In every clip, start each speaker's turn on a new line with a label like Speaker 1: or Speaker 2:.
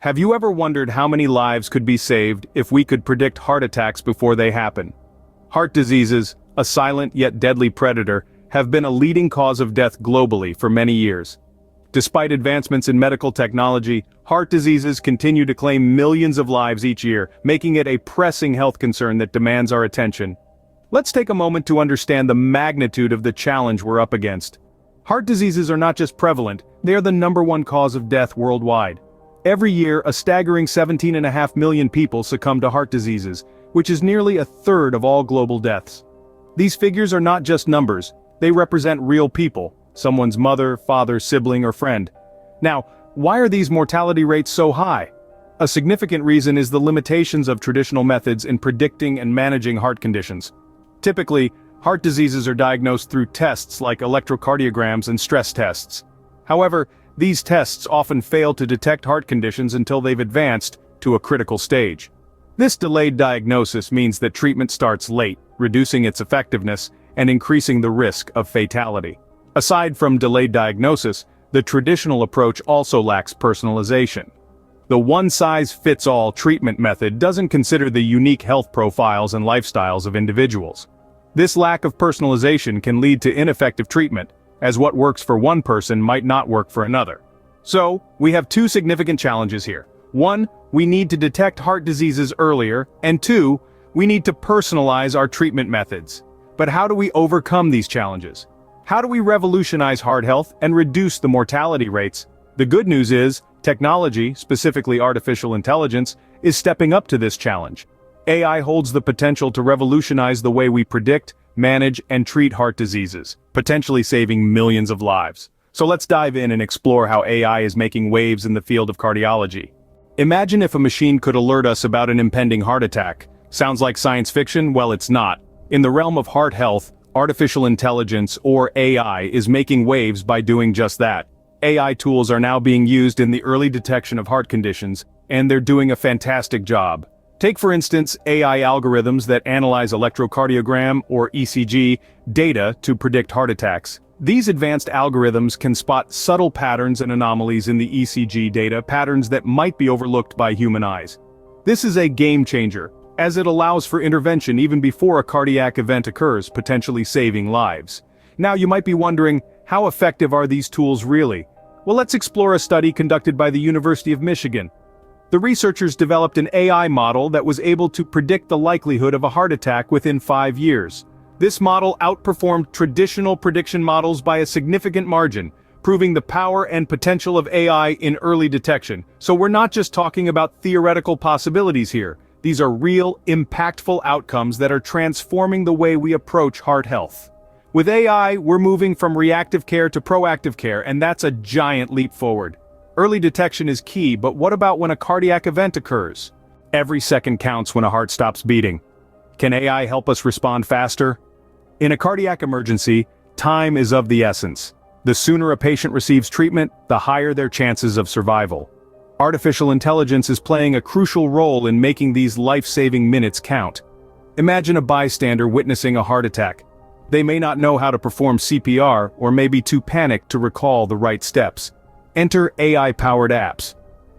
Speaker 1: Have you ever wondered how many lives could be saved if we could predict heart attacks before they happen? Heart diseases, a silent yet deadly predator, have been a leading cause of death globally for many years. Despite advancements in medical technology, heart diseases continue to claim millions of lives each year, making it a pressing health concern that demands our attention. Let's take a moment to understand the magnitude of the challenge we're up against. Heart diseases are not just prevalent, they are the #1 cause of death worldwide. Every year, a staggering 17.5 million people succumb to heart diseases, which is nearly a third of all global deaths. These figures are not just numbers, they represent real people, someone's mother, father, sibling, or friend. Now, why are these mortality rates so high? A significant reason is the limitations of traditional methods in predicting and managing heart conditions. Typically, heart diseases are diagnosed through tests like electrocardiograms and stress tests. However, these tests often fail to detect heart conditions until they've advanced to a critical stage. This delayed diagnosis means that treatment starts late, reducing its effectiveness and increasing the risk of fatality. Aside from delayed diagnosis, the traditional approach also lacks personalization. The one-size-fits-all treatment method doesn't consider the unique health profiles and lifestyles of individuals. This lack of personalization can lead to ineffective treatment, as what works for one person might not work for another. So, we have two significant challenges here. One, we need to detect heart diseases earlier, and two, we need to personalize our treatment methods. But how do we overcome these challenges? How do we revolutionize heart health and reduce the mortality rates? The good news is, technology, specifically artificial intelligence, is stepping up to this challenge. AI holds the potential to revolutionize the way we predict, manage, and treat heart diseases, potentially saving millions of lives. So let's dive in and explore how AI is making waves in the field of cardiology. Imagine if a machine could alert us about an impending heart attack. Sounds like science fiction? Well, it's not. In the realm of heart health, artificial intelligence, or AI, is making waves by doing just that. AI tools are now being used in the early detection of heart conditions, and they're doing a fantastic job. Take for instance AI algorithms that analyze electrocardiogram or ECG data to predict heart attacks. These advanced algorithms can spot subtle patterns and anomalies in the ECG data, patterns that might be overlooked by human eyes. This is a game changer, as it allows for intervention even before a cardiac event occurs, potentially saving lives. Now you might be wondering, how effective are these tools really? Well, let's explore a study conducted by the University of Michigan. The researchers developed an AI model that was able to predict the likelihood of a heart attack within 5 years. This model outperformed traditional prediction models by a significant margin, proving the power and potential of AI in early detection. So we're not just talking about theoretical possibilities here. These are real, impactful outcomes that are transforming the way we approach heart health. With AI, we're moving from reactive care to proactive care, and that's a giant leap forward. Early detection is key, but what about when a cardiac event occurs? Every second counts when a heart stops beating. Can AI help us respond faster? In a cardiac emergency, time is of the essence. The sooner a patient receives treatment, the higher their chances of survival. Artificial intelligence is playing a crucial role in making these life-saving minutes count. Imagine a bystander witnessing a heart attack. They may not know how to perform CPR or may be too panicked to recall the right steps. Enter AI-powered apps.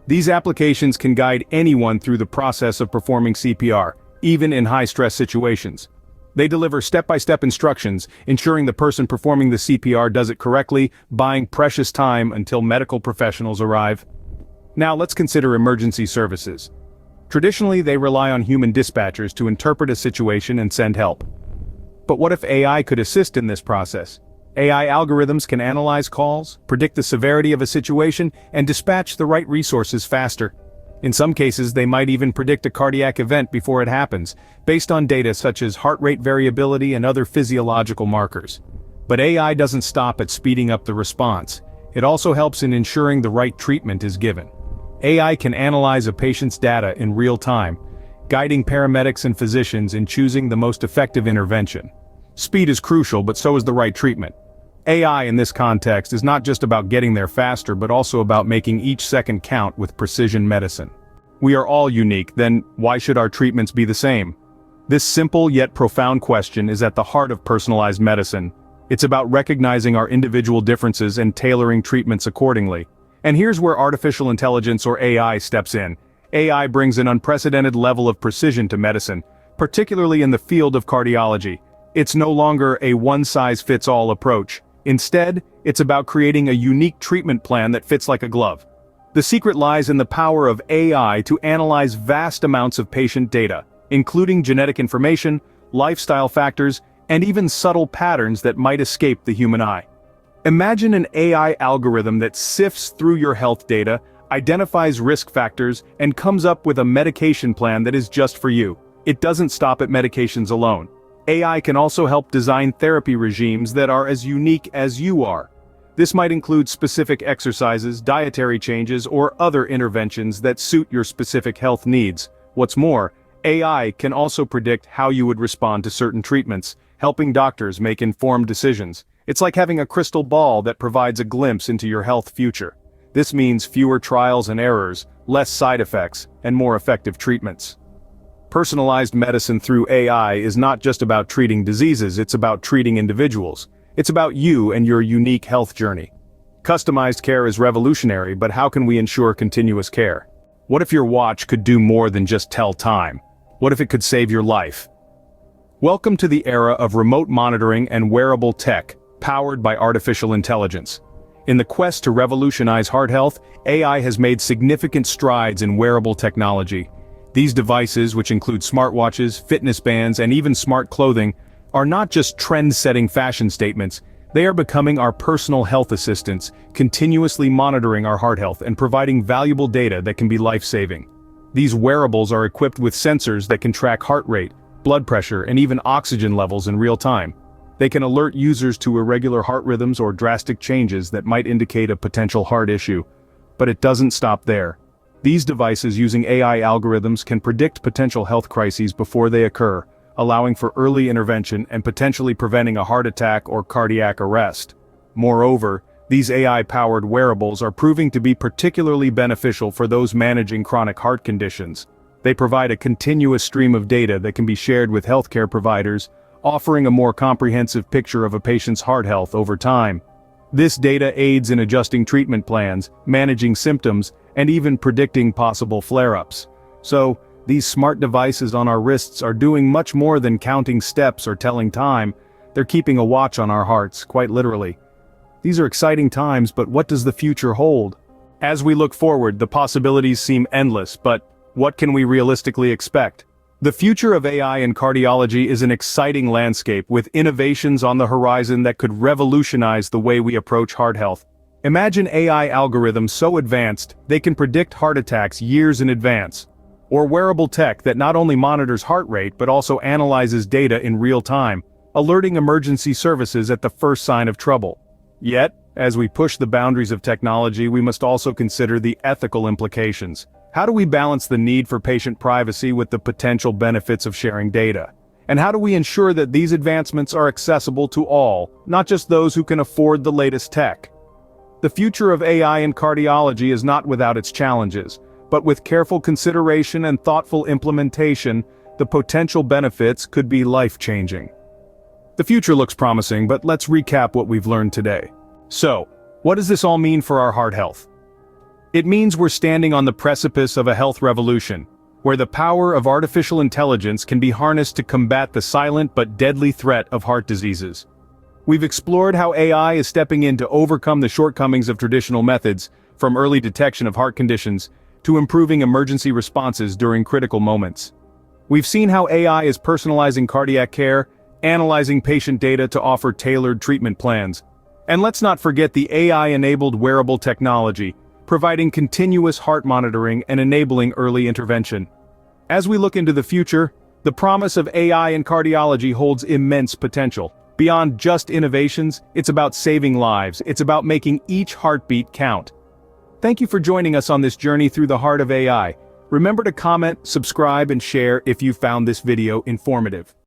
Speaker 1: These applications can guide anyone through the process of performing CPR, even in high-stress situations. They deliver step-by-step instructions, ensuring the person performing the CPR does it correctly, buying precious time until medical professionals arrive. Now let's consider emergency services. Traditionally, they rely on human dispatchers to interpret a situation and send help. But what if AI could assist in this process? AI algorithms can analyze calls, predict the severity of a situation, and dispatch the right resources faster. In some cases, they might even predict a cardiac event before it happens, based on data such as heart rate variability and other physiological markers. But AI doesn't stop at speeding up the response. It also helps in ensuring the right treatment is given. AI can analyze a patient's data in real time, guiding paramedics and physicians in choosing the most effective intervention. Speed is crucial, but so is the right treatment. AI in this context is not just about getting there faster, but also about making each second count with precision medicine. We are all unique, then why should our treatments be the same? This simple yet profound question is at the heart of personalized medicine. It's about recognizing our individual differences and tailoring treatments accordingly. And here's where artificial intelligence or AI steps in. AI brings an unprecedented level of precision to medicine, particularly in the field of cardiology. It's no longer a one-size-fits-all approach. Instead, it's about creating a unique treatment plan that fits like a glove. The secret lies in the power of AI to analyze vast amounts of patient data, including genetic information, lifestyle factors, and even subtle patterns that might escape the human eye. Imagine an AI algorithm that sifts through your health data, identifies risk factors, and comes up with a medication plan that is just for you. It doesn't stop at medications alone. AI can also help design therapy regimes that are as unique as you are. This might include specific exercises, dietary changes, or other interventions that suit your specific health needs. What's more, AI can also predict how you would respond to certain treatments, helping doctors make informed decisions. It's like having a crystal ball that provides a glimpse into your health future. This means fewer trials and errors, less side effects, and more effective treatments. Personalized medicine through AI is not just about treating diseases, it's about treating individuals. It's about you and your unique health journey. Customized care is revolutionary, but how can we ensure continuous care? What if your watch could do more than just tell time? What if it could save your life? Welcome to the era of remote monitoring and wearable tech, powered by artificial intelligence. In the quest to revolutionize heart health, AI has made significant strides in wearable technology. These devices, which include smartwatches, fitness bands, and even smart clothing, are not just trend-setting fashion statements, they are becoming our personal health assistants, continuously monitoring our heart health and providing valuable data that can be life-saving. These wearables are equipped with sensors that can track heart rate, blood pressure, and even oxygen levels in real time. They can alert users to irregular heart rhythms or drastic changes that might indicate a potential heart issue. But it doesn't stop there. These devices using AI algorithms can predict potential health crises before they occur, allowing for early intervention and potentially preventing a heart attack or cardiac arrest. Moreover, these AI-powered wearables are proving to be particularly beneficial for those managing chronic heart conditions. They provide a continuous stream of data that can be shared with healthcare providers, offering a more comprehensive picture of a patient's heart health over time. This data aids in adjusting treatment plans, managing symptoms, and even predicting possible flare-ups. So, these smart devices on our wrists are doing much more than counting steps or telling time. They're keeping a watch on our hearts, quite literally. These are exciting times, but what does the future hold? As we look forward, the possibilities seem endless, but what can we realistically expect? The future of AI in cardiology is an exciting landscape with innovations on the horizon that could revolutionize the way we approach heart health. Imagine AI algorithms so advanced they can predict heart attacks years in advance. Or wearable tech that not only monitors heart rate but also analyzes data in real time, alerting emergency services at the first sign of trouble. Yet, as we push the boundaries of technology, we must also consider the ethical implications. How do we balance the need for patient privacy with the potential benefits of sharing data? And how do we ensure that these advancements are accessible to all, not just those who can afford the latest tech? The future of AI in cardiology is not without its challenges, but with careful consideration and thoughtful implementation, the potential benefits could be life-changing. The future looks promising, but let's recap what we've learned today. So, what does this all mean for our heart health? It means we're standing on the precipice of a health revolution, where the power of artificial intelligence can be harnessed to combat the silent but deadly threat of heart diseases. We've explored how AI is stepping in to overcome the shortcomings of traditional methods, from early detection of heart conditions to improving emergency responses during critical moments. We've seen how AI is personalizing cardiac care, analyzing patient data to offer tailored treatment plans. And let's not forget the AI-enabled wearable technology, providing continuous heart monitoring and enabling early intervention. As we look into the future, the promise of AI in cardiology holds immense potential. Beyond just innovations, it's about saving lives, it's about making each heartbeat count. Thank you for joining us on this journey through the heart of AI. Remember to comment, subscribe, and share if you found this video informative.